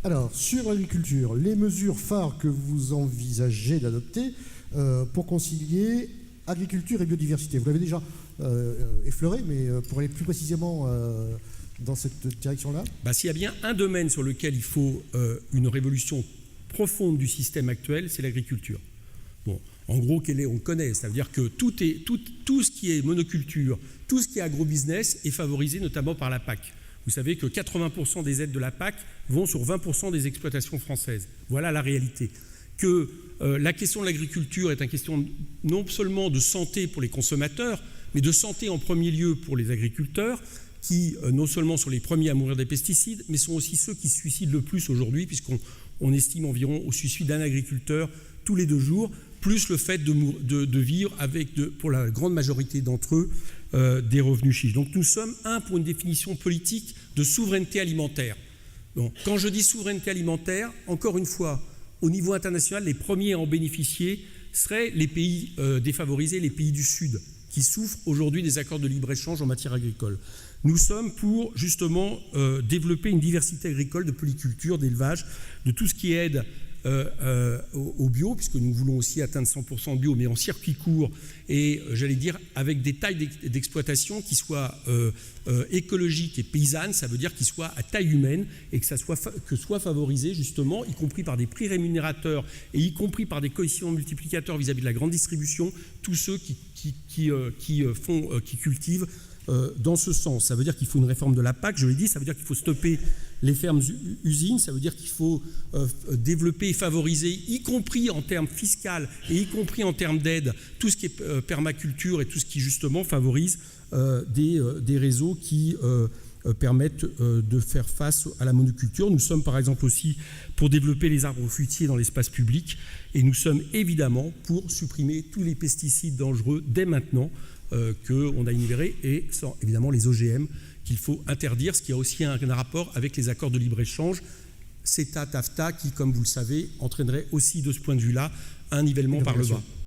Alors, sur l'agriculture, les mesures phares que vous envisagez d'adopter pour concilier agriculture et biodiversité. Vous l'avez déjà effleuré, mais pour aller plus précisément dans cette direction-là. S'il y a bien un domaine sur lequel il faut une révolution profonde du système actuel, c'est l'agriculture. Bon, en gros, on le connaît, ça veut dire que tout ce qui est monoculture, tout ce qui est agrobusiness est favorisé notamment par la PAC. Vous savez que 80% des aides de la PAC vont sur 20% des exploitations françaises. Voilà la réalité. Que la question de l'agriculture est une question non seulement de santé pour les consommateurs, mais de santé en premier lieu pour les agriculteurs, qui non seulement sont les premiers à mourir des pesticides, mais sont aussi ceux qui se suicident le plus aujourd'hui, puisqu'on estime environ au suicide d'un agriculteur tous les 2 jours, plus le fait de vivre avec, pour la grande majorité d'entre eux, des revenus chiches. Donc nous sommes, pour une définition politique de souveraineté alimentaire. Bon, quand je dis souveraineté alimentaire, encore une fois, au niveau international, les premiers à en bénéficier seraient les pays défavorisés, les pays du Sud, qui souffrent aujourd'hui des accords de libre-échange en matière agricole. Nous sommes pour, justement, développer une diversité agricole de polyculture, d'élevage, de tout ce qui aide au bio, puisque nous voulons aussi atteindre 100% bio, mais en circuit court et, j'allais dire, avec des tailles d'exploitation qui soient écologiques et paysannes, ça veut dire qu'ils soient à taille humaine et que soit favorisé, justement, y compris par des prix rémunérateurs et y compris par des coefficients multiplicateurs vis-à-vis de la grande distribution, tous ceux qui cultivent dans ce sens. Ça veut dire qu'il faut une réforme de la PAC, je l'ai dit, ça veut dire qu'il faut stopper les fermes-usines, ça veut dire qu'il faut développer et favoriser, y compris en termes fiscaux et y compris en termes d'aide, tout ce qui est permaculture et tout ce qui justement favorise des réseaux qui permettent de faire face à la monoculture. Nous sommes par exemple aussi pour développer les arbres fruitiers dans l'espace public et nous sommes évidemment pour supprimer tous les pesticides dangereux dès maintenant qu'on a énumérés et sans évidemment les OGM qu'il faut interdire, ce qui a aussi un rapport avec les accords de libre-échange, CETA, TAFTA, qui, comme vous le savez, entraînerait aussi de ce point de vue-là un nivellement par le bas.